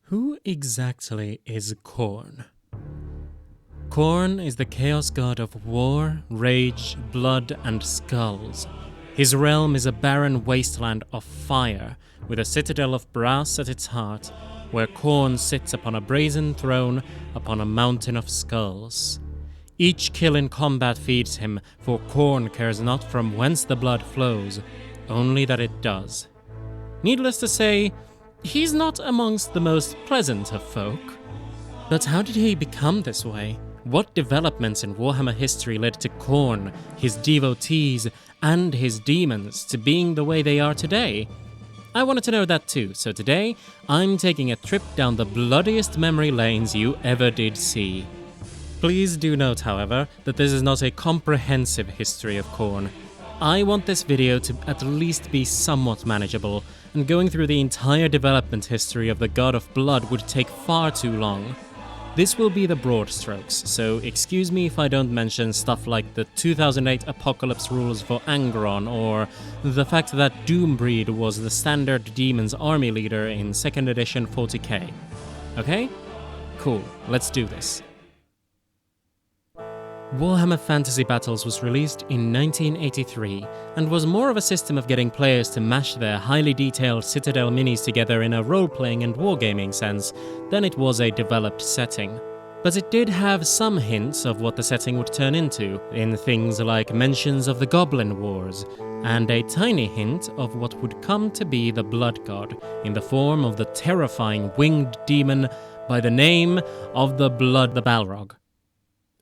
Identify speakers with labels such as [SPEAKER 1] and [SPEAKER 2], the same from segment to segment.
[SPEAKER 1] Who exactly is Khorne? Khorne is the chaos god of war, rage, blood, and skulls. His realm is a barren wasteland of fire, with a citadel of brass at its heart, where Khorne sits upon a brazen throne upon a mountain of skulls. Each kill in combat feeds him, for Khorne cares not from whence the blood flows, only that it does. Needless to say, he's not amongst the most pleasant of folk. But how did he become this way? What developments in Warhammer history led to Khorne, his devotees, and his demons to being the way they are today? I wanted to know that too, so today I'm taking a trip down the bloodiest memory lanes you ever did see. Please do note, however, that this is not a comprehensive history of Khorne. I want this video to at least be somewhat manageable, and going through the entire development history of the God of Blood would take far too long. This will be the broad strokes, so excuse me if I don't mention stuff like the 2008 Apocalypse rules for Angron, or the fact that Doombreed was the standard demon's army leader in 2nd edition 40k. Okay? Cool, let's do this. Warhammer Fantasy Battles was released in 1983 and was more of a system of getting players to mash their highly detailed Citadel minis together in a role-playing and wargaming sense than it was a developed setting. But it did have some hints of what the setting would turn into, in things like mentions of the Goblin Wars, and a tiny hint of what would come to be the Blood God, in the form of the terrifying winged demon by the name of the Balrog.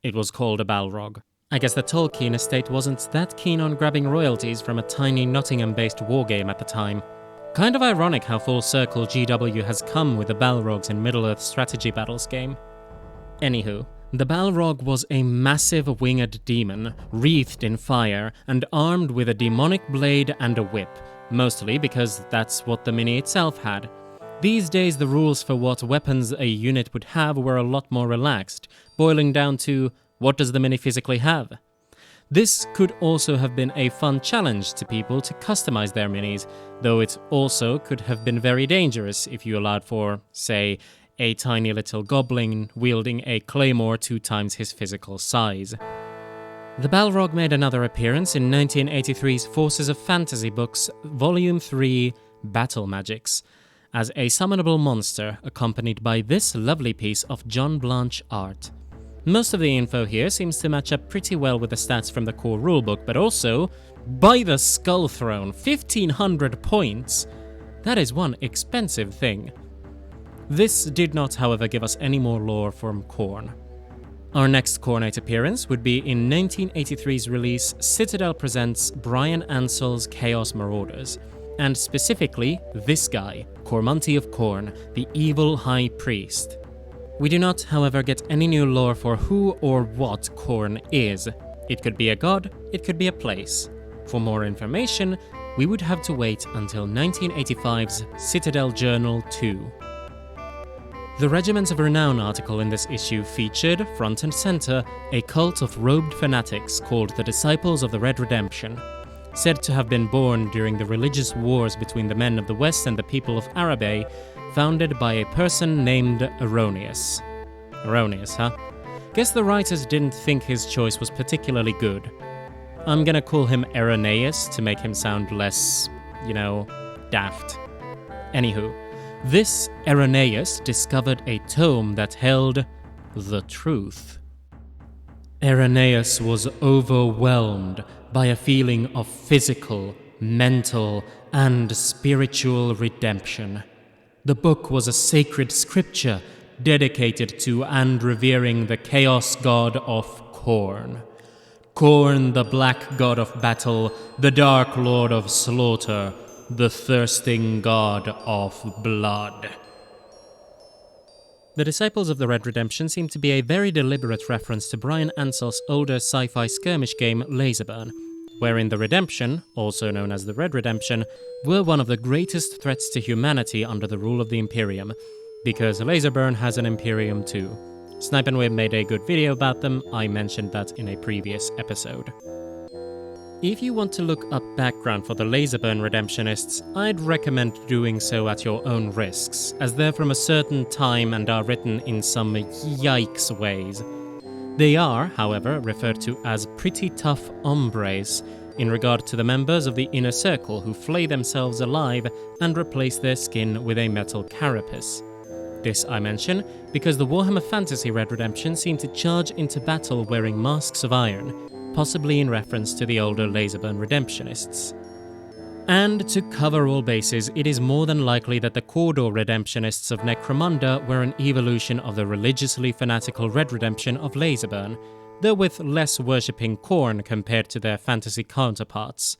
[SPEAKER 1] It was called a Balrog. I guess the Tolkien estate wasn't that keen on grabbing royalties from a tiny Nottingham-based wargame at the time. Kind of ironic how full circle GW has come with the Balrogs in Middle-earth strategy battles game. Anywho, the Balrog was a massive winged demon, wreathed in fire, and armed with a demonic blade and a whip, mostly because that's what the mini itself had. These days the rules for what weapons a unit would have were a lot more relaxed, boiling down to, what does the mini physically have? This could also have been a fun challenge to people to customize their minis, though it also could have been very dangerous if you allowed for, say, a tiny little goblin wielding a claymore 2 times his physical size. The Balrog made another appearance in 1983's Forces of Fantasy books, Volume 3, Battle Magics, as a summonable monster accompanied by this lovely piece of John Blanche art. Most of the info here seems to match up pretty well with the stats from the core rulebook, but also, by the Skull Throne, 1500 points! That is one expensive thing. This did not, however, give us any more lore from Khorne. Our next Khornate appearance would be in 1983's release Citadel Presents Brian Ansel's Chaos Marauders, and specifically this guy, Cormonti of Khorne, the evil High Priest. We do not, however, get any new lore for who or what Khorne is. It could be a god, it could be a place. For more information, we would have to wait until 1985's Citadel Journal 2. The Regiments of Renown article in this issue featured, front and center, a cult of robed fanatics called the Disciples of the Red Redemption, said to have been born during the religious wars between the men of the West and the people of Arabe, founded by a person named Erroneous. Erroneous, huh? Guess the writers didn't think his choice was particularly good. I'm gonna call him Irenaeus to make him sound less, daft. Anywho, this Irenaeus discovered a tome that held the truth. Irenaeus was overwhelmed by a feeling of physical, mental, and spiritual redemption. The book was a sacred scripture dedicated to and revering the chaos god of Khorne. Khorne, the black god of battle, the dark lord of slaughter, the thirsting god of blood. The Disciples of the Red Redemption seem to be a very deliberate reference to Brian Ansel's older sci-fi skirmish game Laserburn, wherein the Redemption, also known as the Red Redemption, were one of the greatest threats to humanity under the rule of the Imperium, because Laserburn has an Imperium too. Snipe and Wib made a good video about them, I mentioned that in a previous episode. If you want to look up background for the Laserburn Redemptionists, I'd recommend doing so at your own risks, as they're from a certain time and are written in some yikes ways. They are, however, referred to as pretty tough hombres in regard to the members of the Inner Circle who flay themselves alive and replace their skin with a metal carapace. This I mention because the Warhammer Fantasy Red Redemption seem to charge into battle wearing masks of iron, possibly in reference to the older Laserburn Redemptionists. And to cover all bases, it is more than likely that the Cawdor Redemptionists of Necromunda were an evolution of the religiously fanatical Red Redemption of Laserburn, though with less worshipping Khorne compared to their fantasy counterparts.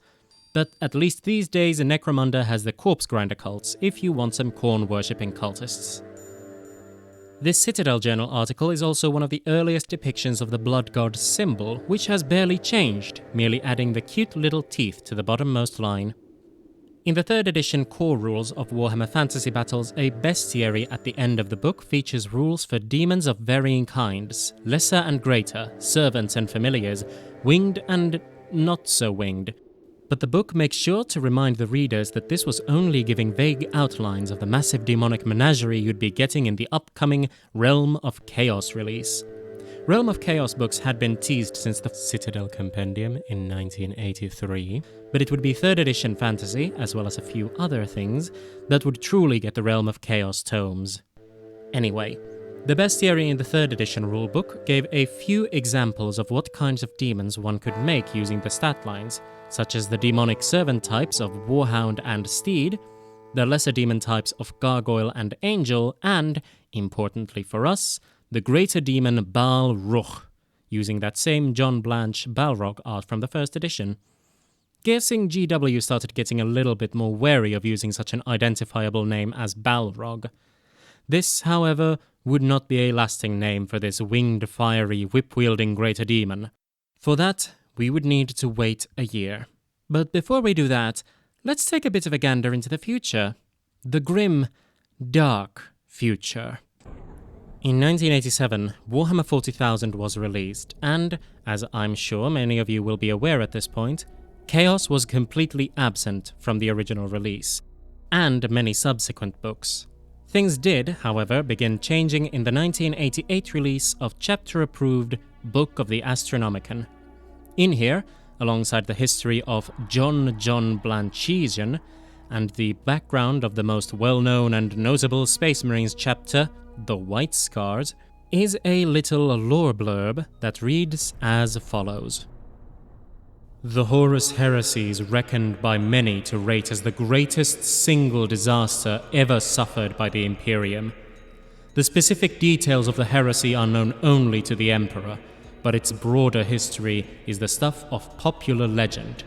[SPEAKER 1] But at least these days Necromunda has the Corpse Grinder cults if you want some Khorne worshipping cultists. This Citadel Journal article is also one of the earliest depictions of the Blood God symbol, which has barely changed, merely adding the cute little teeth to the bottommost line. In the 3rd edition core rules of Warhammer Fantasy Battles, a bestiary at the end of the book features rules for demons of varying kinds, lesser and greater, servants and familiars, winged and not so winged. But the book makes sure to remind the readers that this was only giving vague outlines of the massive demonic menagerie you'd be getting in the upcoming Realm of Chaos release. Realm of Chaos books had been teased since the Citadel Compendium in 1983, but it would be 3rd edition fantasy, as well as a few other things, that would truly get the Realm of Chaos tomes. Anyway, the bestiary in the 3rd edition rulebook gave a few examples of what kinds of demons one could make using the stat lines, such as the demonic servant types of Warhound and Steed, the lesser demon types of Gargoyle and Angel, and, importantly for us, the greater demon Baal Ruch, using that same John Blanche Balrog art from the 1st edition. Guessing GW started getting a little bit more wary of using such an identifiable name as Balrog. This, however, would not be a lasting name for this winged, fiery, whip-wielding greater demon. For that, we would need to wait a year. But before we do that, let's take a bit of a gander into the future. The grim, dark future. In 1987, Warhammer 40,000 was released, and, as I'm sure many of you will be aware at this point, Chaos was completely absent from the original release, and many subsequent books. Things did, however, begin changing in the 1988 release of chapter-approved Book of the Astronomicon. In here, alongside the history of John Blanchesian and the background of the most well-known and notable Space Marines chapter, The White Scars, is a little lore blurb that reads as follows. The Horus Heresy is reckoned by many to rate as the greatest single disaster ever suffered by the Imperium. The specific details of the heresy are known only to the Emperor, but its broader history is the stuff of popular legend.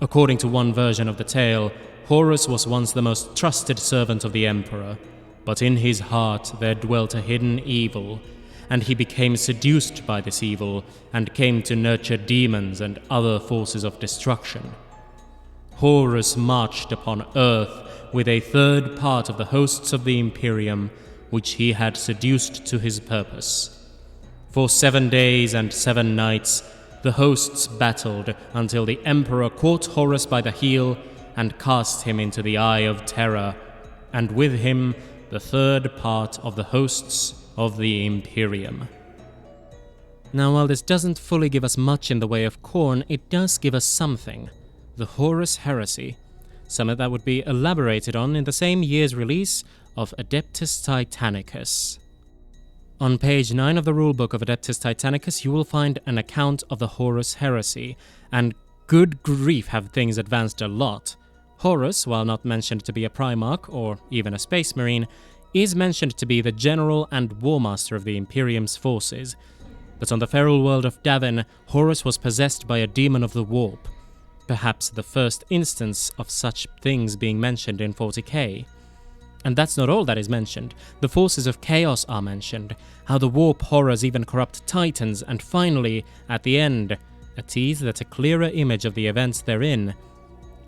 [SPEAKER 1] According to one version of the tale, Horus was once the most trusted servant of the Emperor, but in his heart there dwelt a hidden evil, and he became seduced by this evil and came to nurture demons and other forces of destruction. Horus marched upon Earth with a third part of the hosts of the Imperium, which he had seduced to his purpose. For 7 days and 7 nights, the hosts battled until the Emperor caught Horus by the heel and cast him into the Eye of Terror, and with him the third part of the hosts of the Imperium. Now, while this doesn't fully give us much in the way of Khorne, it does give us something. The Horus Heresy. Something that would be elaborated on in the same year's release of Adeptus Titanicus. On page 9 of the rulebook of Adeptus Titanicus, you will find an account of the Horus Heresy, and good grief have things advanced a lot. Horus, while not mentioned to be a Primarch or even a Space Marine, is mentioned to be the General and War Master of the Imperium's forces. But on the feral world of Davin, Horus was possessed by a demon of the warp, perhaps the first instance of such things being mentioned in 40k. And that's not all that is mentioned. The forces of chaos are mentioned, how the warp horrors even corrupt titans, and finally, at the end, a tease that a clearer image of the events therein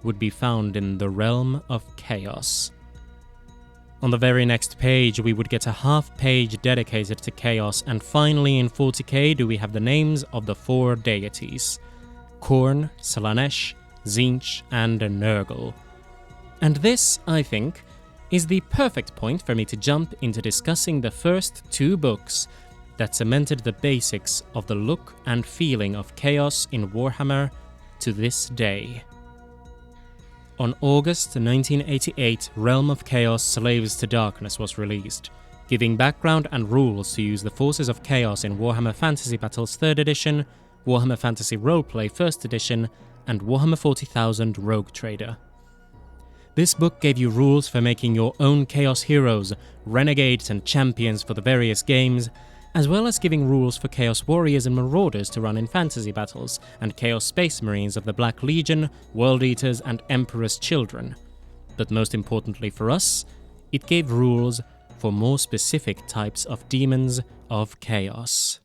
[SPEAKER 1] would be found in the Realm of Chaos. On the very next page, we would get a half-page dedicated to Chaos, and finally in 40k do we have the names of the 4 deities. Khorne, Slaanesh, Tzeentch, and Nurgle. And this, I think, is the perfect point for me to jump into discussing the first two books that cemented the basics of the look and feeling of Chaos in Warhammer to this day. On August 1988, Realm of Chaos Slaves to Darkness was released, giving background and rules to use the forces of Chaos in Warhammer Fantasy Battles 3rd Edition, Warhammer Fantasy Roleplay 1st Edition, and Warhammer 40,000 Rogue Trader. This book gave you rules for making your own Chaos heroes, renegades and champions for the various games, as well as giving rules for Chaos Warriors and Marauders to run in fantasy battles, and Chaos Space Marines of the Black Legion, World Eaters, and Emperor's Children. But most importantly for us, it gave rules for more specific types of demons of Chaos.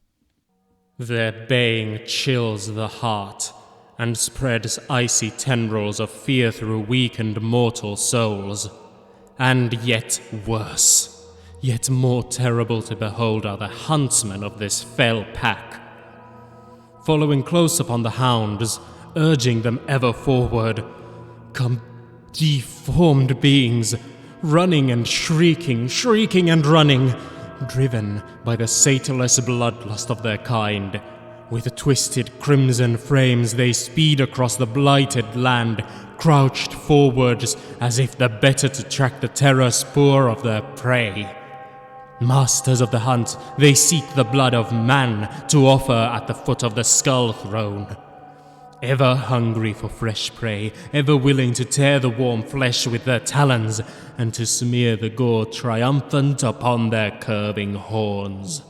[SPEAKER 1] Their baying chills the heart, and spreads icy tendrils of fear through weakened mortal souls. And yet worse. Yet more terrible to behold are the huntsmen of this fell pack. Following close upon the hounds, urging them ever forward, come deformed beings, running and shrieking, shrieking and running, driven by the satiless bloodlust of their kind. With twisted crimson frames they speed across the blighted land, crouched forwards as if the better to track the terror spoor of their prey. Masters of the hunt, they seek the blood of man to offer at the foot of the skull throne. Ever hungry for fresh prey, ever willing to tear the warm flesh with their talons, and to smear the gore triumphant upon their curving horns.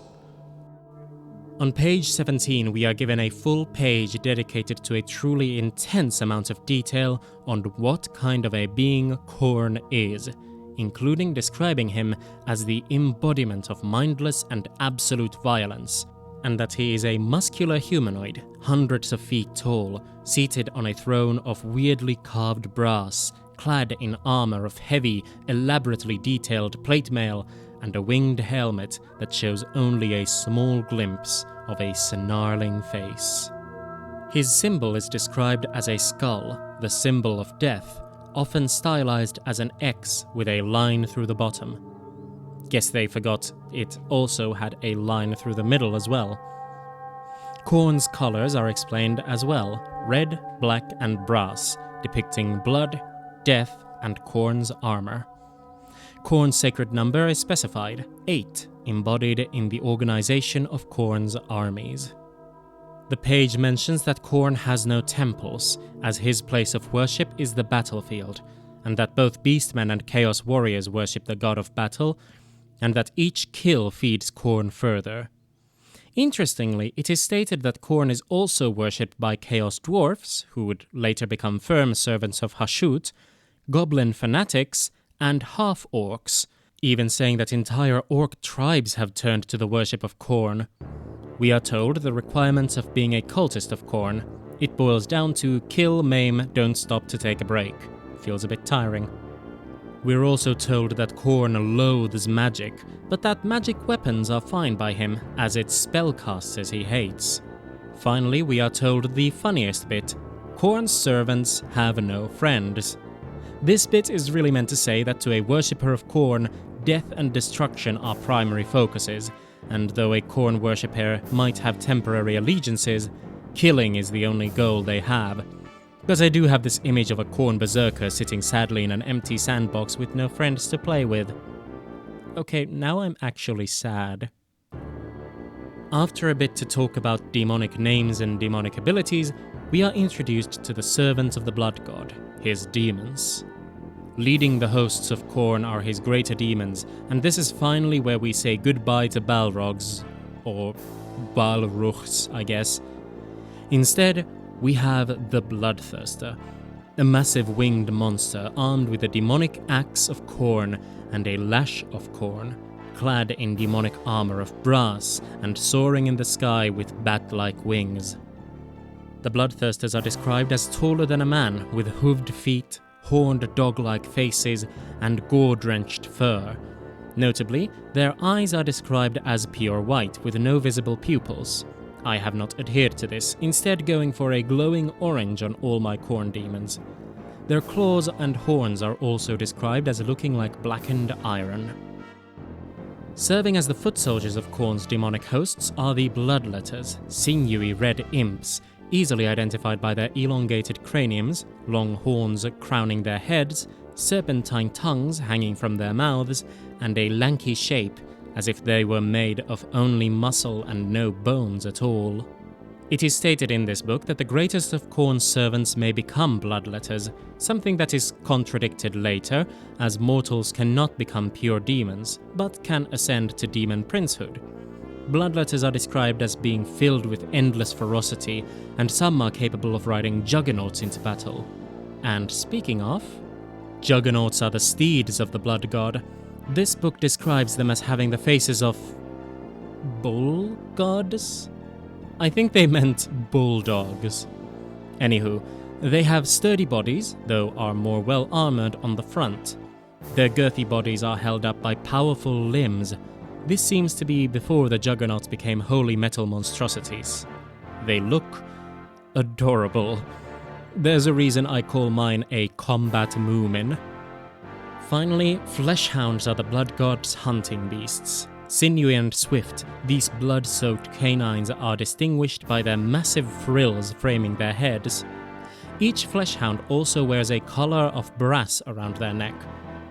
[SPEAKER 1] On page 17, we are given a full page dedicated to a truly intense amount of detail on what kind of a being Khorne is, including describing him as the embodiment of mindless and absolute violence, and that he is a muscular humanoid, hundreds of feet tall, seated on a throne of weirdly carved brass, clad in armor of heavy, elaborately detailed plate mail, and a winged helmet that shows only a small glimpse of a snarling face. His symbol is described as a skull, the symbol of death, often stylized as an X with a line through the bottom. Guess they forgot it also had a line through the middle as well. Khorne's colors are explained as well, red, black, and brass, depicting blood, death, and Khorne's armor. Khorne's sacred number is specified, 8, embodied in the organization of Khorne's armies. The page mentions that Khorne has no temples, as his place of worship is the battlefield, and that both beastmen and chaos warriors worship the god of battle, and that each kill feeds Khorne further. Interestingly, it is stated that Khorne is also worshipped by chaos dwarfs, who would later become firm servants of Hashut, goblin fanatics, and half-orcs, even saying that entire orc tribes have turned to the worship of Khorne. We are told the requirements of being a cultist of Khorne. It boils down to kill, maim, don't stop to take a break. Feels a bit tiring. We're also told that Khorne loathes magic, but that magic weapons are fine by him, as it's spellcasters he hates. Finally, we are told the funniest bit. Khorne's servants have no friends. This bit is really meant to say that to a worshipper of Khorne, death and destruction are primary focuses, and though a Khorne worshipper might have temporary allegiances, killing is the only goal they have. Because I do have this image of a Khorne berserker sitting sadly in an empty sandbox with no friends to play with. Okay, now I'm actually sad. After a bit to talk about demonic names and demonic abilities, we are introduced to the servants of the Blood God, his demons. Leading the hosts of Khorne are his greater demons, and this is finally where we say goodbye to Balrogs, or Balruchs, I guess. Instead, we have the Bloodthirster, a massive winged monster armed with a demonic axe of Khorne and a lash of Khorne, clad in demonic armor of brass and soaring in the sky with bat-like wings. The Bloodthirsters are described as taller than a man, with hooved feet, horned dog-like faces, and gore-drenched fur. Notably, their eyes are described as pure white with no visible pupils. I have not adhered to this, instead going for a glowing orange on all my Khorne demons. Their claws and horns are also described as looking like blackened iron. Serving as the foot soldiers of Khorne's demonic hosts are the Bloodletters, sinewy red imps, easily identified by their elongated craniums, long horns crowning their heads, serpentine tongues hanging from their mouths, and a lanky shape, as if they were made of only muscle and no bones at all. It is stated in this book that the greatest of Khorne's servants may become Bloodletters, something that is contradicted later, as mortals cannot become pure demons, but can ascend to demon princehood. Bloodletters are described as being filled with endless ferocity, and some are capable of riding juggernauts into battle. And speaking of, juggernauts are the steeds of the blood god. This book describes them as having the faces of bull gods? I think they meant bulldogs. Anywho, they have sturdy bodies, though are more well armored on the front. Their girthy bodies are held up by powerful limbs. This seems to be before the juggernauts became holy metal monstrosities. They look adorable. There's a reason I call mine a combat moomin. Finally, fleshhounds are the blood god's hunting beasts. Sinewy and swift, these blood-soaked canines are distinguished by their massive frills framing their heads. Each fleshhound also wears a collar of brass around their neck.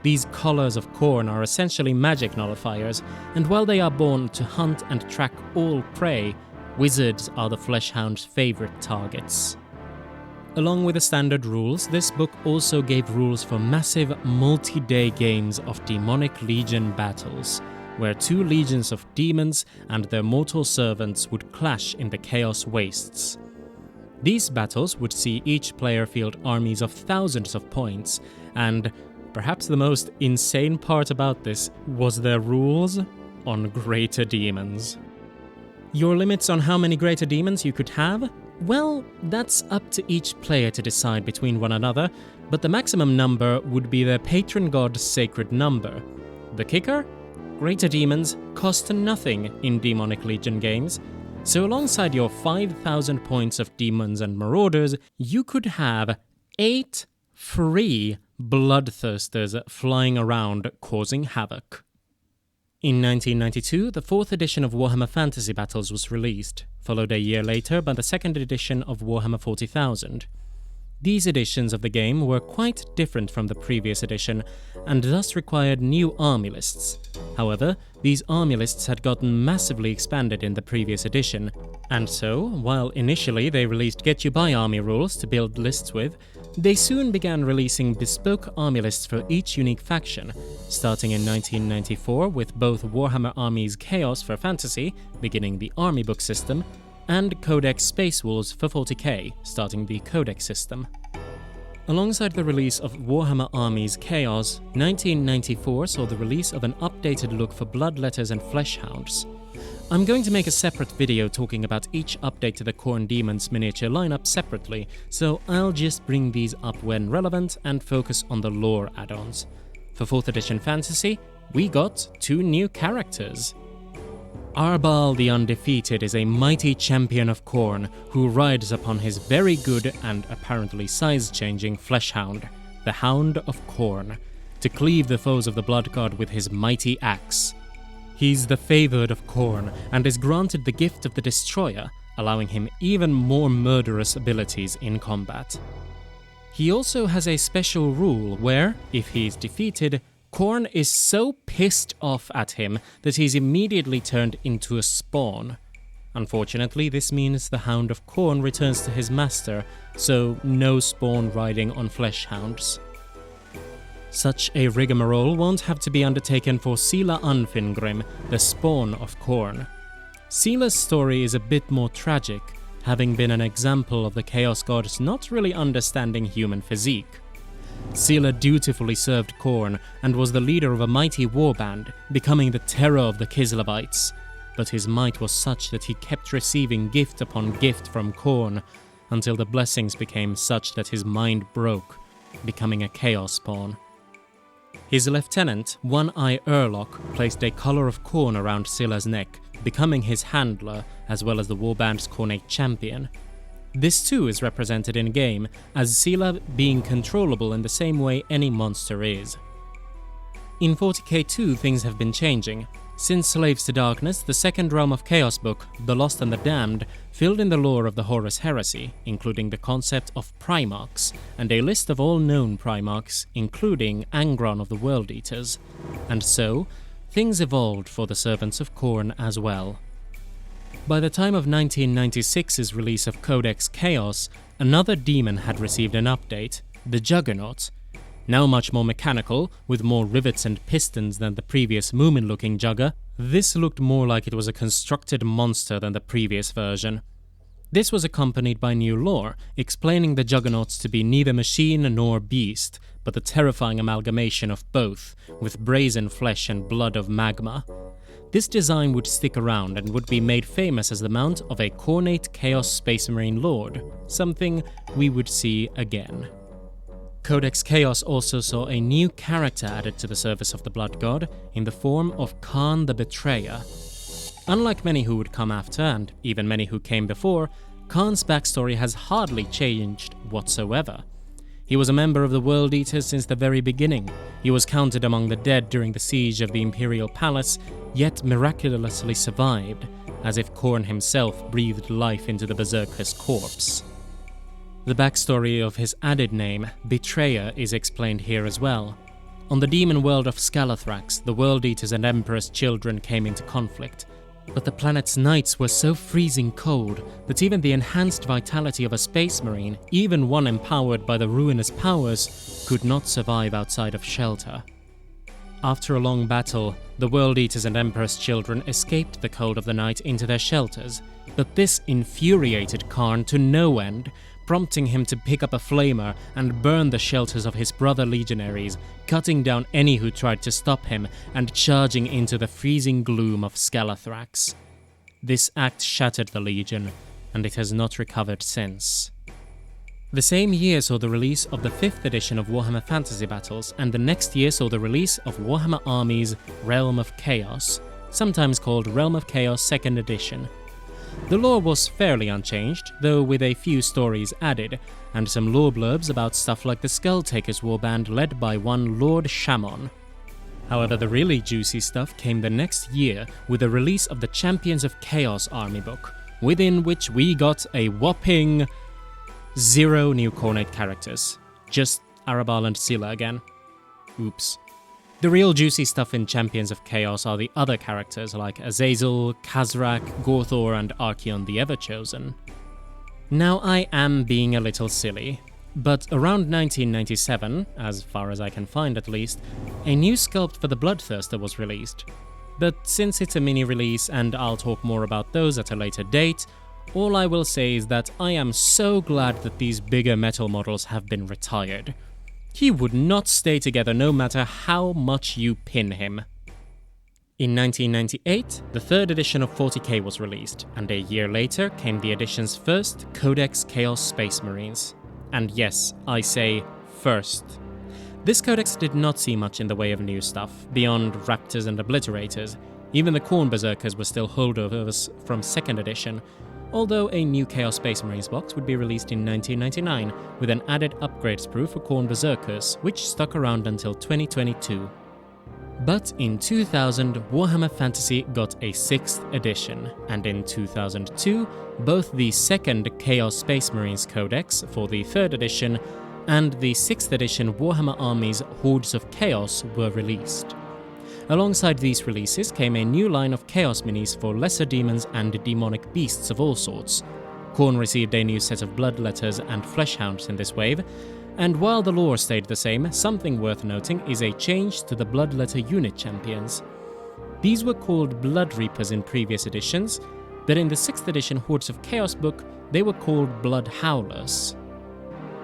[SPEAKER 1] These collars of Khorne are essentially magic nullifiers, and while they are born to hunt and track all prey, wizards are the fleshhound's favorite targets. Along with the standard rules, this book also gave rules for massive multi-day games of demonic legion battles, where two legions of demons and their mortal servants would clash in the Chaos Wastes. These battles would see each player field armies of thousands of points, and perhaps the most insane part about this was their rules on greater demons. Your limits on how many greater demons you could have? Well, that's up to each player to decide between one another, but the maximum number would be their patron god's sacred number. The kicker? Greater demons cost nothing in Demonic Legion games, so alongside your 5,000 points of demons and marauders, you could have 8 free bloodthirsters flying around causing havoc. In 1992, the 4th edition of Warhammer Fantasy Battles was released, followed a year later by the 2nd edition of Warhammer 40,000. These editions of the game were quite different from the previous edition, and thus required new army lists. However, these army lists had gotten massively expanded in the previous edition, and so, while initially they released get-you-by army rules to build lists with, they soon began releasing bespoke army lists for each unique faction, starting in 1994 with both Warhammer Armies Chaos for Fantasy, beginning the army book system, and Codex Space Wolves for 40k, starting the Codex system. Alongside the release of Warhammer Armies Chaos, 1994 saw the release of an updated look for Bloodletters and Fleshhounds. I'm going to make a separate video talking about each update to the Khorne Demons miniature lineup separately, so I'll just bring these up when relevant and focus on the lore add-ons. For 4th edition Fantasy, we got 2 new characters. Arbal the Undefeated is a mighty champion of Khorne who rides upon his very good and apparently size-changing Fleshhound, the Hound of Khorne, to cleave the foes of the Blood God with his mighty axe. He's the favoured of Khorne and is granted the gift of the Destroyer, allowing him even more murderous abilities in combat. He also has a special rule where, if he is defeated, Khorne is so pissed off at him that he's immediately turned into a spawn. Unfortunately, this means the Hound of Khorne returns to his master, so no spawn riding on Fleshhounds. Such a rigmarole won't have to be undertaken for Sila Unfingrim, the spawn of Khorne. Sila's story is a bit more tragic, having been an example of the Chaos Gods not really understanding human physique. Sila dutifully served Khorne and was the leader of a mighty warband, becoming the terror of the Kislevites. But his might was such that he kept receiving gift upon gift from Khorne, until the blessings became such that his mind broke, becoming a chaos spawn. His lieutenant, One-Eye Urlock, placed a collar of Khorne around Sila's neck, becoming his handler as well as the warband's Khorne champion. This too is represented in-game, as Sela being controllable in the same way any monster is. In 40k2 things have been changing. Since Slaves to Darkness, the second Realm of Chaos book, The Lost and the Damned, filled in the lore of the Horus Heresy, including the concept of Primarchs, and a list of all known Primarchs, including Angron of the World Eaters. And so, things evolved for the Servants of Khorne as well. By the time of 1996's release of Codex Chaos, another demon had received an update, the Juggernaut. Now much more mechanical, with more rivets and pistons than the previous Moomin-looking Jugger, this looked more like it was a constructed monster than the previous version. This was accompanied by new lore, explaining the Juggernauts to be neither machine nor beast, but the terrifying amalgamation of both, with brazen flesh and blood of magma. This design would stick around and would be made famous as the mount of a Khornate Chaos Space Marine Lord, something we would see again. Codex Chaos also saw a new character added to the service of the Blood God in the form of Khorne the Betrayer. Unlike many who would come after, and even many who came before, Khorne's backstory has hardly changed whatsoever. He was a member of the World Eaters since the very beginning. He was counted among the dead during the siege of the Imperial Palace, yet miraculously survived, as if Khorne himself breathed life into the Berserker's corpse. The backstory of his added name, Betrayer, is explained here as well. On the demon world of Scalathrax, the World Eaters and Emperor's children came into conflict, but the planet's nights were so freezing cold that even the enhanced vitality of a space marine, even one empowered by the ruinous powers, could not survive outside of shelter. After a long battle, the World Eaters and Emperor's children escaped the cold of the night into their shelters, but this infuriated Khorne to no end, prompting him to pick up a flamer and burn the shelters of his brother legionaries, cutting down any who tried to stop him and charging into the freezing gloom of Scalathrax. This act shattered the Legion, and it has not recovered since. The same year saw the release of the 5th edition of Warhammer Fantasy Battles, and the next year saw the release of Warhammer Armies Realm of Chaos, sometimes called Realm of Chaos 2nd edition. The lore was fairly unchanged, though with a few stories added, and some lore blurbs about stuff like the Skulltakers warband led by one Lord Shamon. However, the really juicy stuff came the next year with the release of the Champions of Chaos army book, within which we got a whopping 0 new Khornate characters. Just Arabal and Sela again. Oops. The real juicy stuff in Champions of Chaos are the other characters like Azazel, Khazrak, Gorthor and Archeon the Everchosen. Now I am being a little silly, but around 1997, as far as I can find at least, a new sculpt for the Bloodthirster was released. But since it's a mini-release and I'll talk more about those at a later date, all I will say is that I am so glad that these bigger metal models have been retired. He would not stay together no matter how much you pin him. In 1998, the 3rd edition of 40k was released, and a year later came the edition's first Codex Chaos Space Marines. And yes, I say first. This codex did not see much in the way of new stuff, beyond Raptors and Obliterators. Even the Khorne Berserkers were still holdovers from 2nd edition, although a new Chaos Space Marines box would be released in 1999 with an added upgrade sprue for Khorne Berserkers, which stuck around until 2022. But in 2000, Warhammer Fantasy got a 6th edition, and in 2002, both the 2nd Chaos Space Marines Codex for the 3rd edition and the 6th edition Warhammer Armies Hordes of Chaos were released. Alongside these releases came a new line of Chaos Minis for lesser demons and demonic beasts of all sorts. Khorne received a new set of Bloodletters and Fleshhounds in this wave, and while the lore stayed the same, something worth noting is a change to the Bloodletter unit champions. These were called Blood Reapers in previous editions, but in the 6th edition Hordes of Chaos book, they were called Blood Howlers.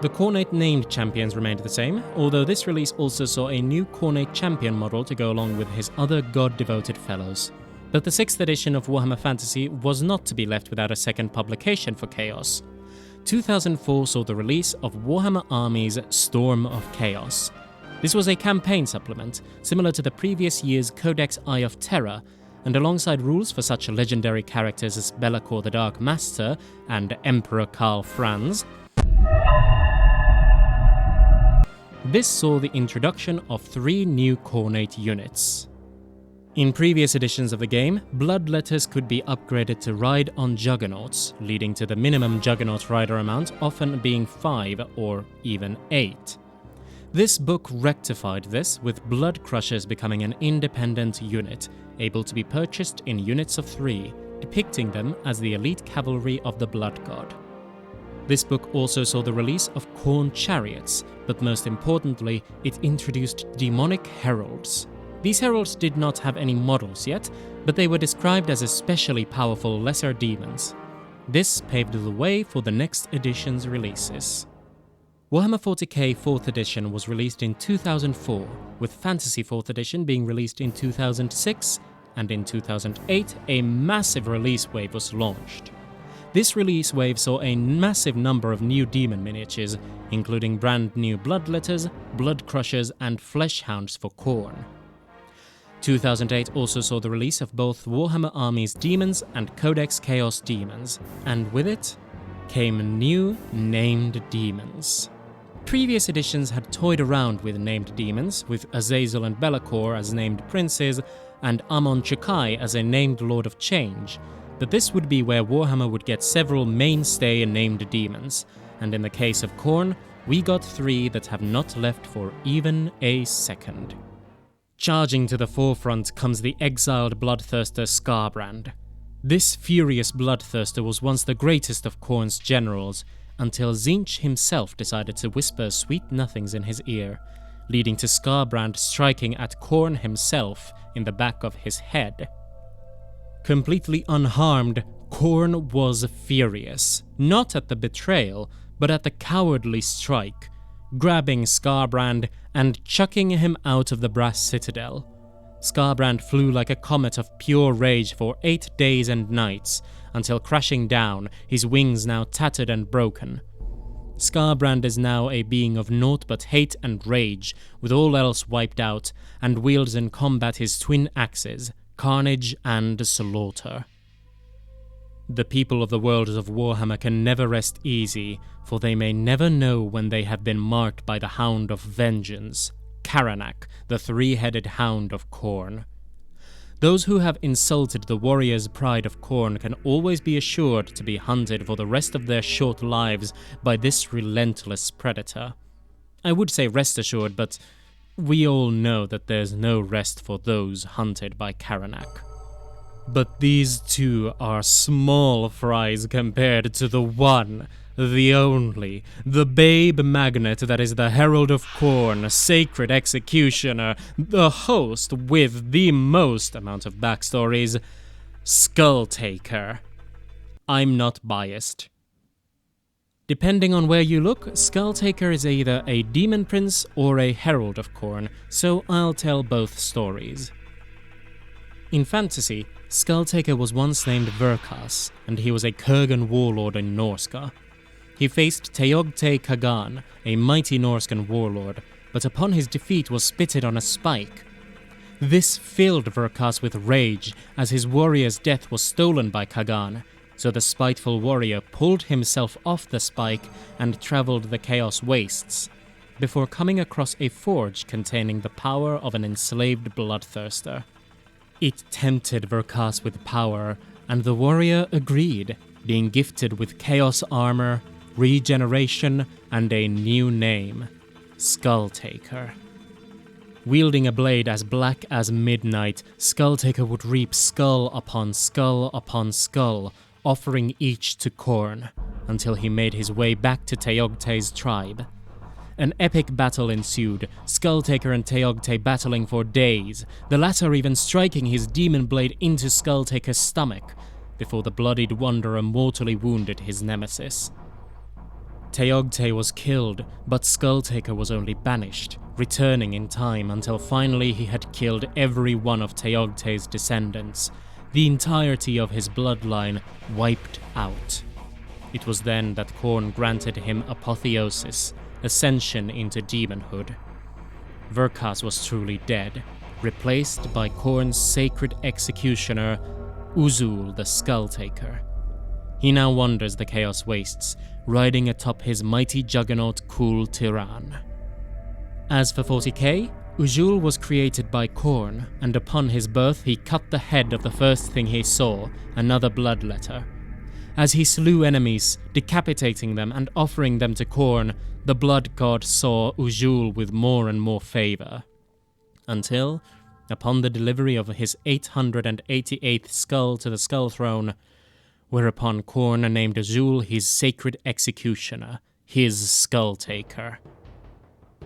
[SPEAKER 1] The Khornate named champions remained the same, although this release also saw a new Khornate champion model to go along with his other god-devoted fellows. But the 6th edition of Warhammer Fantasy was not to be left without a second publication for Chaos. 2004 saw the release of Warhammer Armies Storm of Chaos. This was a campaign supplement, similar to the previous year's Codex Eye of Terror, and alongside rules for such legendary characters as Be'lakor the Dark Master and Emperor Karl Franz, this saw the introduction of 3 new Khornate units. In previous editions of the game, Bloodletters could be upgraded to ride on Juggernauts, leading to the minimum Juggernaut rider amount often being 5 or even 8. This book rectified this, with Blood Crushers becoming an independent unit, able to be purchased in units of 3, depicting them as the elite cavalry of the Blood God. This book also saw the release of Khorne chariots, but most importantly, it introduced demonic heralds. These heralds did not have any models yet, but they were described as especially powerful lesser demons. This paved the way for the next edition's releases. Warhammer 40k 4th edition was released in 2004, with Fantasy 4th edition being released in 2006, and in 2008 a massive release wave was launched. This release wave saw a massive number of new demon miniatures, including brand new Bloodletters, Blood Crushers and Fleshhounds for Khorne. 2008 also saw the release of both Warhammer Armies Demons and Codex Chaos Demons, and with it came new named demons. Previous editions had toyed around with named demons, with Azazel and Be'lakor as named princes, and Amon Chikai as a named Lord of Change, but this would be where Warhammer would get several mainstay named demons, and in the case of Khorne, we got 3 that have not left for even a second. Charging to the forefront comes the exiled bloodthirster Skarbrand. This furious bloodthirster was once the greatest of Khorne's generals, until Tzeentch himself decided to whisper sweet nothings in his ear, leading to Skarbrand striking at Khorne himself in the back of his head. Completely unharmed, Khorne was furious, not at the betrayal, but at the cowardly strike, grabbing Skarbrand and chucking him out of the brass citadel. Skarbrand flew like a comet of pure rage for 8 days and nights, until crashing down, his wings now tattered and broken. Skarbrand is now a being of naught but hate and rage, with all else wiped out, and wields in combat his twin axes, carnage and slaughter. The people of the worlds of Warhammer can never rest easy, for they may never know when they have been marked by the Hound of Vengeance, Karanak, the 3-headed Hound of Khorne. Those who have insulted the warrior's pride of Khorne can always be assured to be hunted for the rest of their short lives by this relentless predator. I would say rest assured, but we all know that there's no rest for those hunted by Karanak. But these 2 are small fries compared to the one, the only, the babe magnet that is the Herald of Khorne, Sacred Executioner, the host with the most amount of backstories, Skulltaker. I'm not biased. Depending on where you look, Skulltaker is either a demon prince or a herald of Khorne, so I'll tell both stories. In fantasy, Skulltaker was once named Verkas, and he was a Kurgan warlord in Norsca. He faced Teogte Kagan, a mighty Norscan warlord, but upon his defeat was spitted on a spike. This filled Verkas with rage, as his warrior's death was stolen by Kagan, so the spiteful warrior pulled himself off the spike and travelled the Chaos Wastes, before coming across a forge containing the power of an enslaved bloodthirster. It tempted Verkas with power, and the warrior agreed, being gifted with chaos armor, regeneration, and a new name, Skulltaker. Wielding a blade as black as midnight, Skulltaker would reap skull upon skull upon skull, offering each to Khorne, until he made his way back to Teogte's tribe. An epic battle ensued, Skulltaker and Teogte battling for days, the latter even striking his demon blade into Skulltaker's stomach, before the bloodied wanderer mortally wounded his nemesis. Teogte was killed, but Skulltaker was only banished, returning in time until finally he had killed every one of Teogte's descendants, the entirety of his bloodline wiped out. It was then that Khorne granted him apotheosis, ascension into demonhood. Verkas was truly dead, replaced by Khorne's sacred executioner, Uzul the Skull-Taker. He now wanders the Chaos Wastes, riding atop his mighty juggernaut Kul Tiran. As for 40k, Uzul was created by Khorne, and upon his birth he cut the head of the first thing he saw, another bloodletter. As he slew enemies, decapitating them and offering them to Khorne, the blood god saw Uzul with more and more favor. Until, upon the delivery of his 888th skull to the Skull Throne, whereupon Khorne named Uzul his sacred executioner, his Skull-Taker.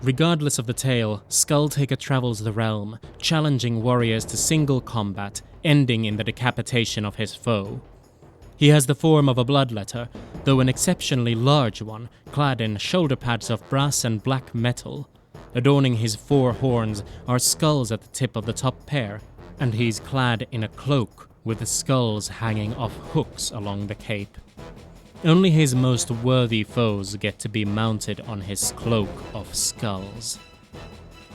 [SPEAKER 1] Regardless of the tale, Skull-Taker travels the realm, challenging warriors to single combat, ending in the decapitation of his foe. He has the form of a bloodletter, though an exceptionally large one, clad in shoulder pads of brass and black metal. Adorning his 4 horns are skulls at the tip of the top pair, and he's clad in a cloak with the skulls hanging off hooks along the cape. Only his most worthy foes get to be mounted on his cloak of skulls.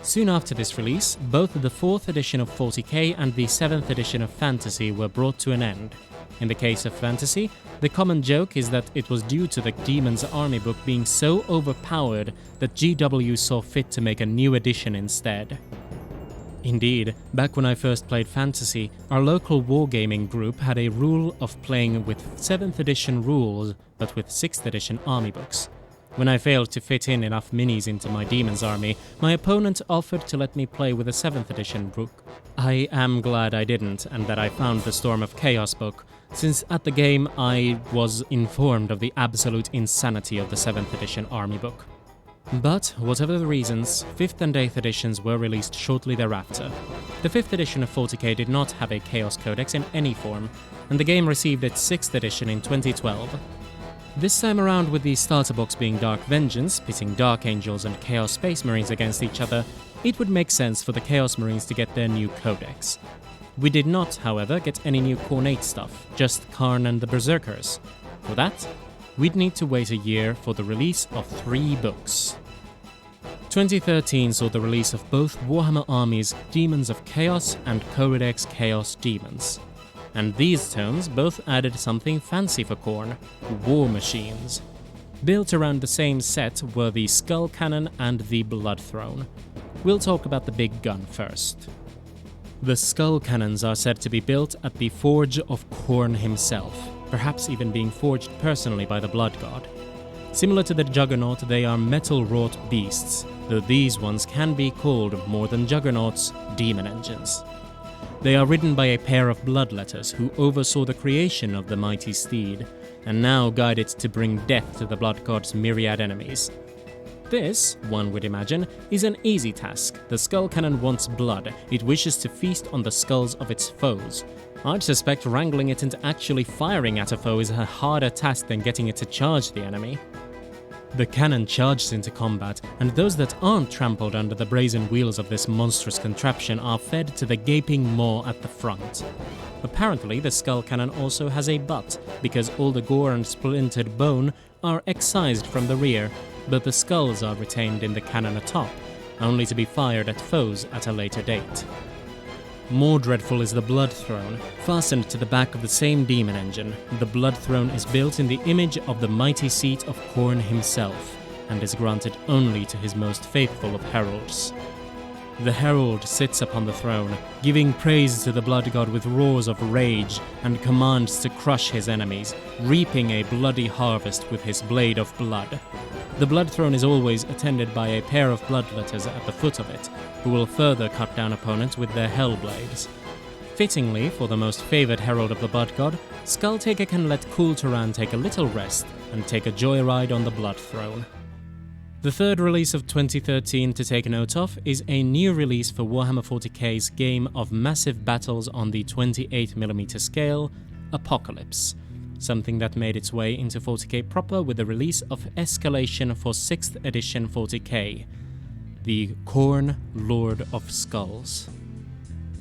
[SPEAKER 1] Soon after this release, both the 4th edition of 40k and the 7th edition of Fantasy were brought to an end. In the case of Fantasy, the common joke is that it was due to the Demon's Army book being so overpowered that GW saw fit to make a new edition instead. Indeed, back when I first played Fantasy, our local wargaming group had a rule of playing with 7th edition rules, but with 6th edition army books. When I failed to fit in enough minis into my Demon's Army, my opponent offered to let me play with a 7th edition book. I am glad I didn't, and that I found the Storm of Chaos book, since at the game I was informed of the absolute insanity of the 7th edition army book. But, whatever the reasons, 5th and 8th editions were released shortly thereafter. The 5th edition of 40k did not have a Chaos Codex in any form, and the game received its 6th edition in 2012. This time around, with the starter box being Dark Vengeance, pitting Dark Angels and Chaos Space Marines against each other, it would make sense for the Chaos Marines to get their new Codex. We did not, however, get any new Khornate stuff, just Khorne and the Berserkers. For that, we'd need to wait a year for the release of 3 books. 2013 saw the release of both Warhammer Armies Demons of Chaos and Codex Chaos Demons. And these tomes both added something fancy for Khorne: war machines. Built around the same set were the Skull Cannon and the Blood Throne. We'll talk about the big gun first. The Skull Cannons are said to be built at the Forge of Khorne himself, perhaps even being forged personally by the Blood God. Similar to the Juggernaut, they are metal-wrought beasts, though these ones can be called, more than Juggernauts, demon engines. They are ridden by a pair of bloodletters who oversaw the creation of the mighty steed, and now guide it to bring death to the Blood God's myriad enemies. This, one would imagine, is an easy task. The Skull Cannon wants blood. It wishes to feast on the skulls of its foes. I'd suspect wrangling it into actually firing at a foe is a harder task than getting it to charge the enemy. The cannon charges into combat, and those that aren't trampled under the brazen wheels of this monstrous contraption are fed to the gaping maw at the front. Apparently, the Skull Cannon also has a butt, because all the gore and splintered bone are excised from the rear, but the skulls are retained in the cannon atop, only to be fired at foes at a later date. More dreadful is the Blood Throne, fastened to the back of the same demon engine. The Blood Throne is built in the image of the mighty seat of Khorne himself, and is granted only to his most faithful of heralds. The herald sits upon the throne, giving praise to the Blood God with roars of rage, and commands to crush his enemies, reaping a bloody harvest with his blade of blood. The Blood Throne is always attended by a pair of bloodletters at the foot of it, who will further cut down opponents with their hell blades. Fittingly, for the most favoured herald of the Blood God, Skull-Taker can let Kul Tiran take a little rest and take a joyride on the Blood Throne. The third release of 2013 to take note of is a new release for Warhammer 40k's game of massive battles on the 28mm scale, Apocalypse, something that made its way into 40k proper with the release of Escalation for 6th edition 40k, the Khorne Lord of Skulls.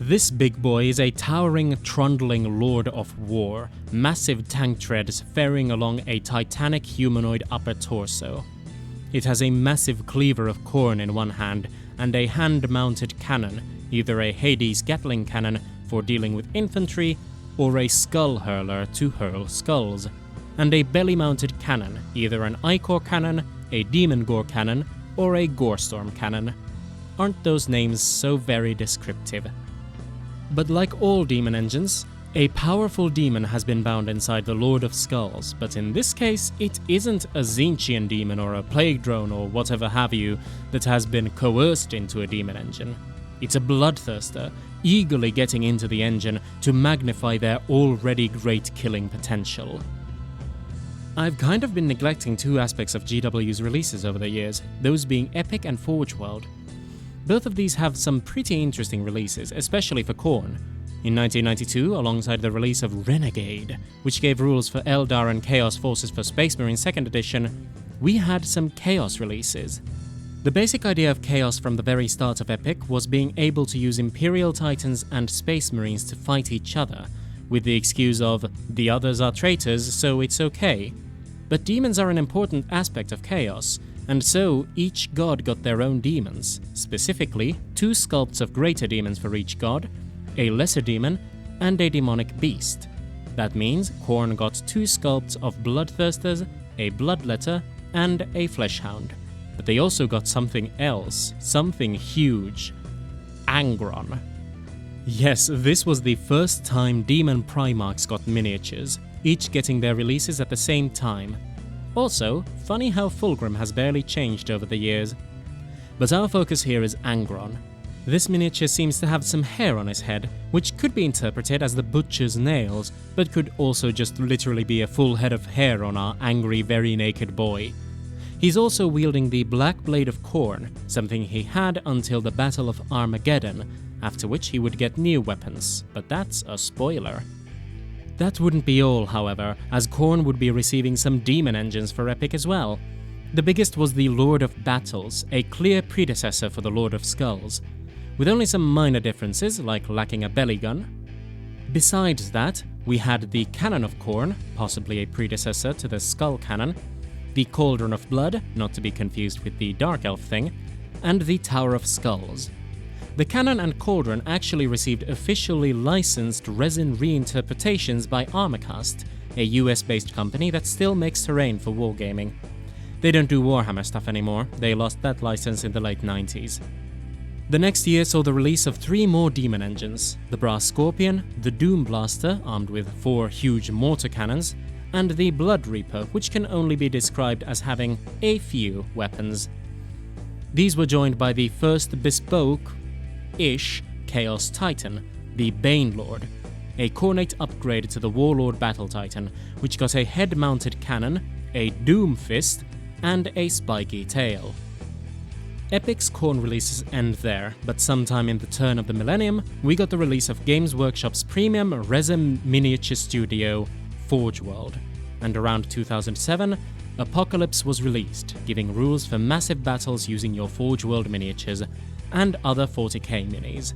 [SPEAKER 1] This big boy is a towering, trundling Lord of War, massive tank treads faring along a titanic humanoid upper torso. It has a massive cleaver of Khorne in one hand and a hand-mounted cannon, either a Hades Gatling cannon for dealing with infantry, or a skull hurler to hurl skulls, and a belly-mounted cannon, either an Ichor cannon, a Demon Gore cannon, or a Gorestorm cannon. Aren't those names so very descriptive? But like all demon engines, a powerful demon has been bound inside the Lord of Skulls, but in this case it isn't a Tzeentchian demon or a plague drone or whatever have you that has been coerced into a demon engine. It's a bloodthirster, eagerly getting into the engine to magnify their already great killing potential. I've kind of been neglecting two aspects of GW's releases over the years, those being Epic and Forge World. Both of these have some pretty interesting releases, especially for Khorne. In 1992, alongside the release of Renegade, which gave rules for Eldar and Chaos Forces for Space Marine 2nd Edition, we had some Chaos releases. The basic idea of Chaos from the very start of Epic was being able to use Imperial Titans and Space Marines to fight each other, with the excuse of, the others are traitors, so it's okay. But demons are an important aspect of Chaos, and so each god got their own demons, specifically 2 sculpts of greater demons for each god, a lesser demon, and a demonic beast. That means Khorne got 2 sculpts of Bloodthirsters, a Bloodletter, and a Fleshhound. But they also got something else, something huge. Angron. Yes, this was the first time Demon Primarchs got miniatures, each getting their releases at the same time. Also, funny how Fulgrim has barely changed over the years. But our focus here is Angron. This miniature seems to have some hair on his head, which could be interpreted as the butcher's nails, but could also just literally be a full head of hair on our angry, very naked boy. He's also wielding the Black Blade of Khorne, something he had until the Battle of Armageddon, after which he would get new weapons, but that's a spoiler. That wouldn't be all, however, as Khorne would be receiving some demon engines for Epic as well. The biggest was the Lord of Battles, a clear predecessor for the Lord of Skulls, with only some minor differences like lacking a belly gun. Besides that, we had the Cannon of Khorne, possibly a predecessor to the Skull Cannon, the Cauldron of Blood, not to be confused with the Dark Elf thing, and the Tower of Skulls. The Cannon and Cauldron actually received officially licensed resin reinterpretations by Armacast, a US-based company that still makes terrain for wargaming. They don't do Warhammer stuff anymore, they lost that license in the late 90s. The next year saw the release of 3 more demon engines, the Brass Scorpion, the Doom Blaster, armed with 4 huge mortar cannons, and the Blood Reaper, which can only be described as having a few weapons. These were joined by the first bespoke-ish Chaos Titan, the Bane Lord, a Khornate upgrade to the Warlord Battle Titan, which got a head-mounted cannon, a Doom Fist, and a spiky tail. Epic's Khorne releases end there, but sometime in the turn of the millennium, we got the release of Games Workshop's premium resin miniature studio, Forge World, and around 2007, Apocalypse was released, giving rules for massive battles using your Forge World miniatures, and other 40k minis.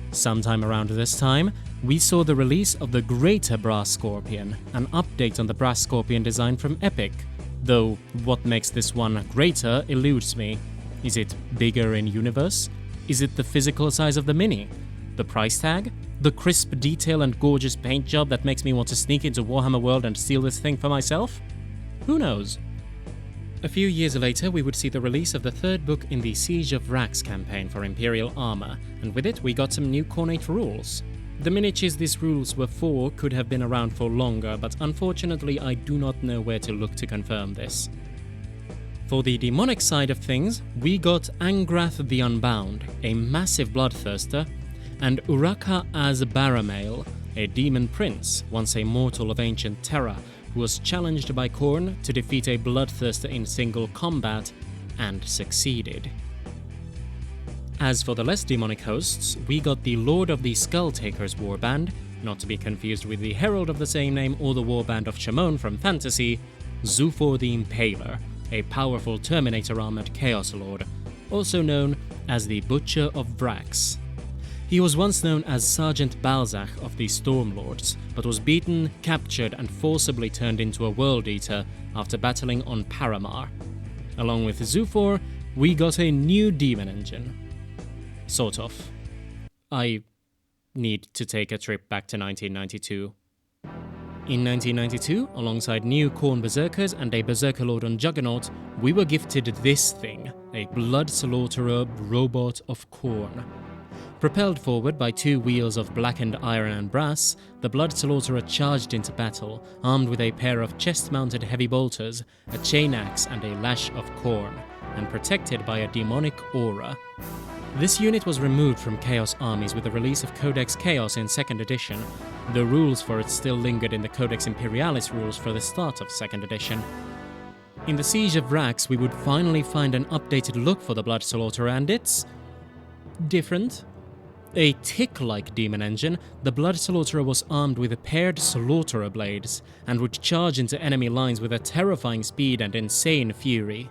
[SPEAKER 1] Sometime around this time, we saw the release of the Greater Brass Scorpion, an update on the Brass Scorpion design from Epic, though what makes this one greater eludes me. Is it bigger in universe? Is it the physical size of the mini? The price tag? The crisp detail and gorgeous paint job that makes me want to sneak into Warhammer World and steal this thing for myself? Who knows? A few years later, we would see the release of the 3rd book in the Siege of Rax campaign for Imperial Armor, and with it we got some new Khornate rules. The miniatures these rules were for could have been around for longer, but unfortunately I do not know where to look to confirm this. For the demonic side of things, we got Angrath the Unbound, a massive bloodthirster, and Uraka as Baramail, a demon prince, once a mortal of ancient Terra, who was challenged by Khorne to defeat a bloodthirster in single combat, and succeeded. As for the less demonic hosts, we got the Lord of the Skulltakers warband, not to be confused with the Herald of the same name or the warband of Shimon from Fantasy, Zuffor the Impaler, a powerful Terminator-armored Chaos Lord, also known as the Butcher of Vrax. He was once known as Sergeant Balzac of the Stormlords, but was beaten, captured, and forcibly turned into a World Eater after battling on Paramar. Along with Zuffor, we got a new demon engine. Sort of. I need to take a trip back to 1992. In 1992, alongside new Khorne Berserkers and a Berserker Lord on Juggernaut, we were gifted this thing, a Blood Slaughterer Robot of Khorne. Propelled forward by 2 wheels of blackened iron and brass, the Blood Slaughterer charged into battle, armed with a pair of chest-mounted heavy bolters, a chain axe and a lash of Khorne, and protected by a demonic aura. This unit was removed from Chaos armies with the release of Codex Chaos in 2nd edition. The rules for it still lingered in the Codex Imperialis rules for the start of 2nd edition. In the Siege of Vrax, we would finally find an updated look for the Blood Slaughterer, and it's different. A tick-like demon engine, the Blood Slaughterer was armed with paired Slaughterer blades, and would charge into enemy lines with a terrifying speed and insane fury.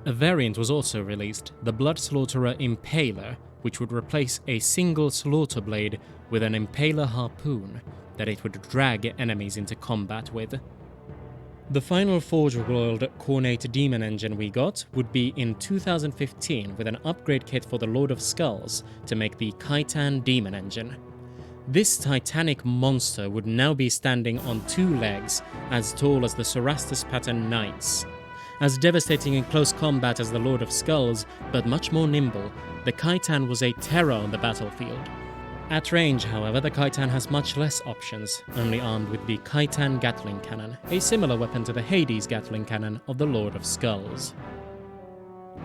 [SPEAKER 1] A variant was also released, the Blood Slaughterer Impaler, which would replace a single slaughter blade with an impaler harpoon that it would drag enemies into combat with. The final Forge World Khornate demon engine we got would be in 2015 with an upgrade kit for the Lord of Skulls to make the Khitan demon engine. This titanic monster would now be standing on 2 legs, as tall as the Sorastus pattern knights. As devastating in close combat as the Lord of Skulls, but much more nimble, the Khitan was a terror on the battlefield. At range, however, the Khitan has much less options, only armed with the Khitan Gatling Cannon, a similar weapon to the Hades Gatling Cannon of the Lord of Skulls.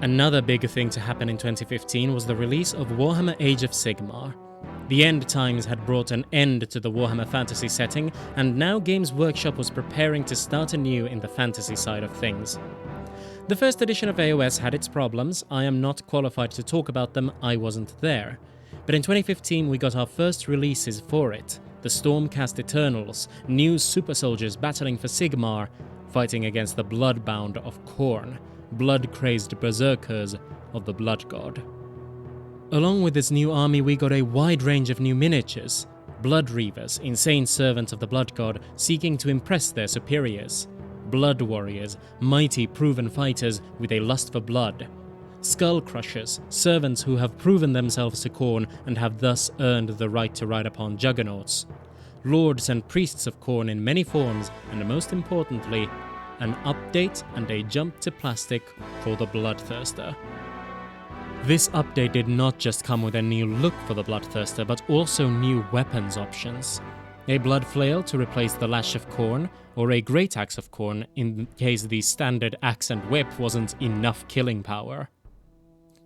[SPEAKER 1] Another big thing to happen in 2015 was the release of Warhammer Age of Sigmar. The End Times had brought an end to the Warhammer fantasy setting, and now Games Workshop was preparing to start anew in the fantasy side of things. The first edition of AOS had its problems. I am not qualified to talk about them, I wasn't there. But in 2015 we got our first releases for it, the Stormcast Eternals, new super soldiers battling for Sigmar, fighting against the Bloodbound of Khorne, blood-crazed berserkers of the Blood God. Along with this new army we got a wide range of new miniatures, Blood Reavers, insane servants of the Blood God seeking to impress their superiors, Blood Warriors, mighty proven fighters with a lust for blood, Skull Crushers, servants who have proven themselves to Khorne and have thus earned the right to ride upon juggernauts, lords and priests of Khorne in many forms, and most importantly, an update and a jump to plastic for the Bloodthirster. This update did not just come with a new look for the Bloodthirster, but also new weapons options. A Blood Flail to replace the Lash of Khorne, or a Great Axe of Khorne in case the standard axe and whip wasn't enough killing power.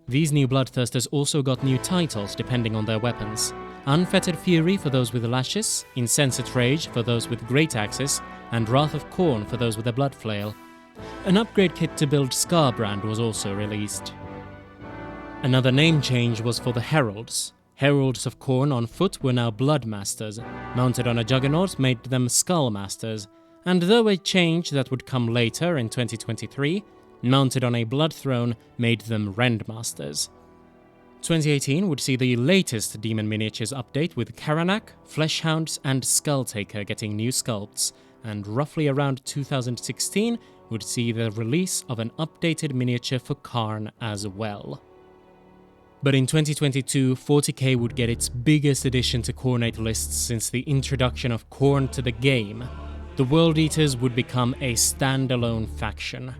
[SPEAKER 1] These new Bloodthirsters also got new titles depending on their weapons. Unfettered Fury for those with lashes, Insensate Rage for those with great axes, and Wrath of Khorne for those with a blood flail. An upgrade kit to build Scarbrand was also released. Another name change was for the Heralds. Heralds of Khorne on foot were now Bloodmasters, mounted on a Juggernaut made them Skullmasters, and though a change that would come later in 2023, mounted on a Blood Throne made them Rendmasters. 2018 would see the latest Demon Miniatures update with Karanak, Fleshhounds and Skulltaker getting new sculpts, and roughly around 2016 would see the release of an updated miniature for Khorne as well. But in 2022, 40k would get its biggest addition to Khornate lists since the introduction of Khorne to the game. The World Eaters would become a standalone faction.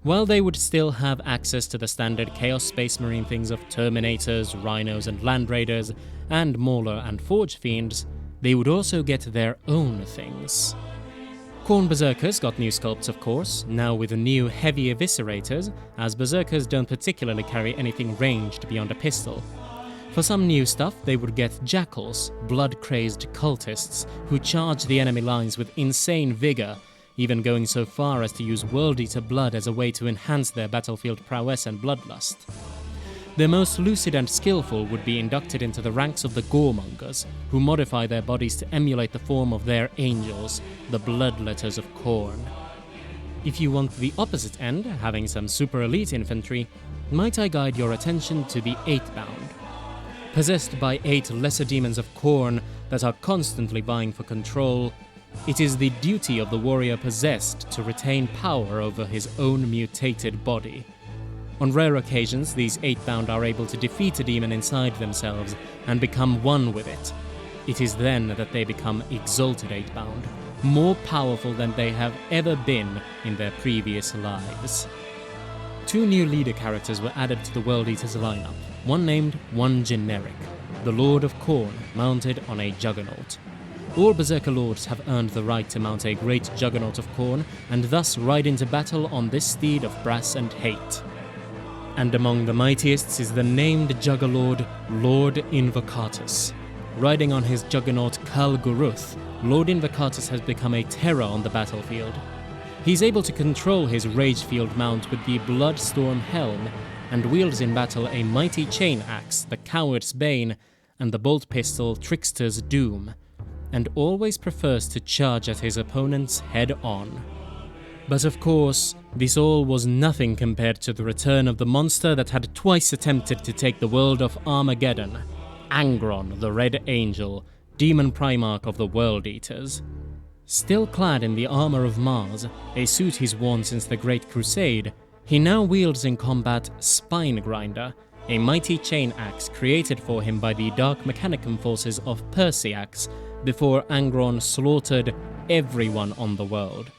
[SPEAKER 1] While they would still have access to the standard Chaos Space Marine things of Terminators, Rhinos and Land Raiders, and Mauler and Forge Fiends, they would also get their own things. Khorne Berserkers got new sculpts of course, now with new heavy eviscerators, as Berserkers don't particularly carry anything ranged beyond a pistol. For some new stuff, they would get Jackals, blood-crazed cultists, who charge the enemy lines with insane vigor, even going so far as to use World Eater blood as a way to enhance their battlefield prowess and bloodlust. Their most lucid and skillful would be inducted into the ranks of the Goremongers, who modify their bodies to emulate the form of their angels, the Bloodletters of Khorne. If you want the opposite end, having some super elite infantry, might I guide your attention to the Eightbound. Possessed by 8 lesser demons of Khorne that are constantly vying for control, it is the duty of the warrior possessed to retain power over his own mutated body. On rare occasions, these 8-bound are able to defeat a demon inside themselves and become one with it. It is then that they become Exalted 8-bound, more powerful than they have ever been in their previous lives. 2 new leader characters were added to the World Eaters lineup, one named, one generic, the Lord of Khorne, mounted on a Juggernaut. All Berserker Lords have earned the right to mount a great Juggernaut of Khorne, and thus ride into battle on this steed of brass and hate. And among the mightiest is the named Juggerlord, Lord Invocatus. Riding on his Juggernaut Kal Guruth, Lord Invocatus has become a terror on the battlefield. He's able to control his Ragefield mount with the Bloodstorm Helm, and wields in battle a mighty chain axe, the Coward's Bane, and the bolt pistol Trickster's Doom, and always prefers to charge at his opponents head-on. But of course, this all was nothing compared to the return of the monster that had twice attempted to take the world of Armageddon, Angron the Red Angel, Demon Primarch of the World Eaters. Still clad in the armor of Mars, a suit he's worn since the Great Crusade, he now wields in combat Spine Grinder, a mighty chain axe created for him by the Dark Mechanicum forces of Perseax before Angron slaughtered everyone on the world.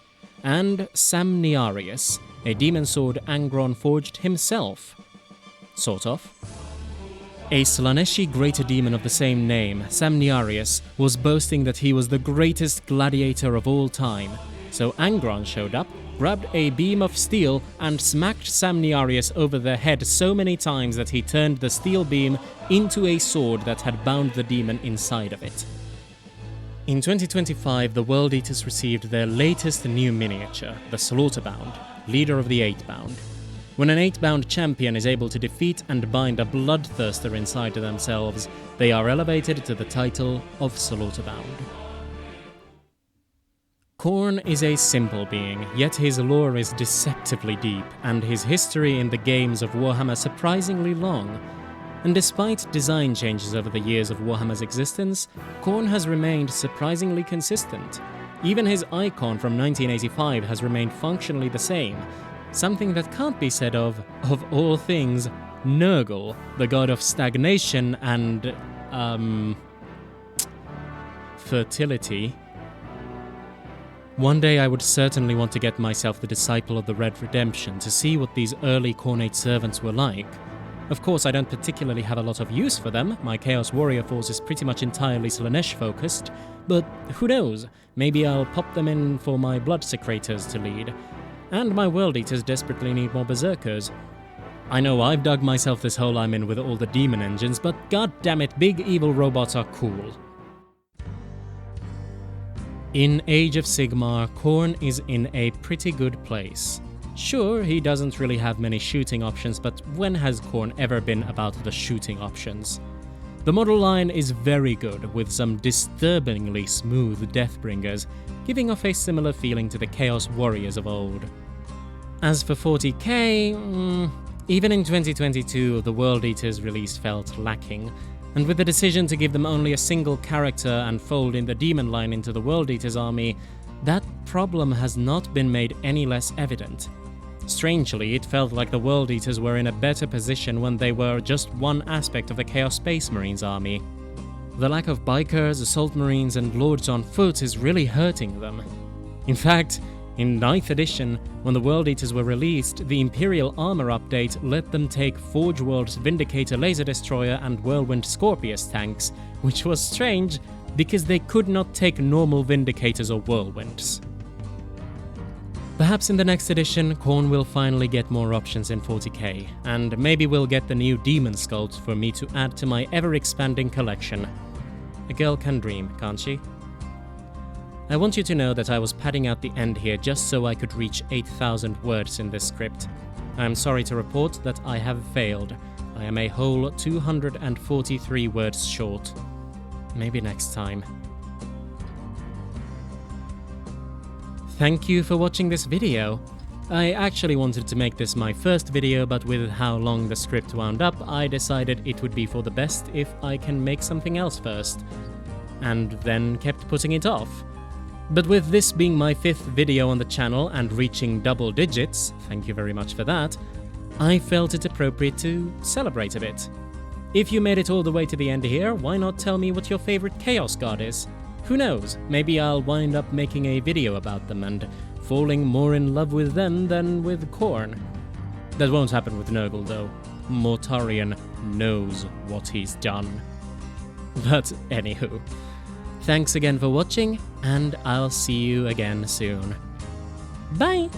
[SPEAKER 1] And Samniarius, a demon sword Angron forged himself. Sort of. A Slaaneshi greater demon of the same name, Samniarius, was boasting that he was the greatest gladiator of all time, so Angron showed up, grabbed a beam of steel, and smacked Samniarius over the head so many times that he turned the steel beam into a sword that had bound the demon inside of it. In 2025, the World Eaters received their latest new miniature, the Slaughterbound, leader of the 8-bound. When an 8-bound champion is able to defeat and bind a bloodthirster inside themselves, they are elevated to the title of Slaughterbound. Khorne is a simple being, yet his lore is deceptively deep, and his history in the games of Warhammer surprisingly long. And despite design changes over the years of Warhammer's existence, Khorne has remained surprisingly consistent. Even his icon from 1985 has remained functionally the same, something that can't be said of all things, Nurgle, the god of stagnation and, fertility. One day I would certainly want to get myself the Disciple of the Red Redemption to see what these early Khornate servants were like. Of course, I don't particularly have a lot of use for them, my Chaos Warrior force is pretty much entirely Slaanesh focused, but who knows, maybe I'll pop them in for my Blood Secretors to lead. And my World Eaters desperately need more Berserkers. I know I've dug myself this hole I'm in with all the demon engines, but goddammit, big evil robots are cool. In Age of Sigmar, Khorne is in a pretty good place. Sure, he doesn't really have many shooting options, but when has Khorne ever been about the shooting options? The model line is very good, with some disturbingly smooth Deathbringers, giving off a similar feeling to the Chaos Warriors of old. As for 40k, even in 2022, the World Eaters release felt lacking, and with the decision to give them only a single character and fold in the demon line into the World Eaters army, that problem has not been made any less evident. Strangely, it felt like the World Eaters were in a better position when they were just one aspect of the Chaos Space Marines army. The lack of bikers, assault marines, and lords on foot is really hurting them. In fact, in 9th edition, when the World Eaters were released, the Imperial Armor update let them take Forge World's Vindicator Laser Destroyer and Whirlwind Scorpius tanks, which was strange because they could not take normal Vindicators or Whirlwinds. Perhaps in the next edition, Khorne will finally get more options in 40k, and maybe we'll get the new Demon Sculpt for me to add to my ever-expanding collection. A girl can dream, can't she? I want you to know that I was padding out the end here just so I could reach 8,000 words in this script. I am sorry to report that I have failed. I am a whole 243 words short. Maybe next time. Thank you for watching this video. I actually wanted to make this my first video, but with how long the script wound up, I decided it would be for the best if I can make something else first. And then kept putting it off. But with this being my 5th video on the channel and reaching double digits, thank you very much for that, I felt it appropriate to celebrate a bit. If you made it all the way to the end here, why not tell me what your favorite Chaos God is? Who knows, maybe I'll wind up making a video about them and falling more in love with them than with Khorne. That won't happen with Nurgle though. Mortarion knows what he's done. But anywho, thanks again for watching, and I'll see you again soon. Bye!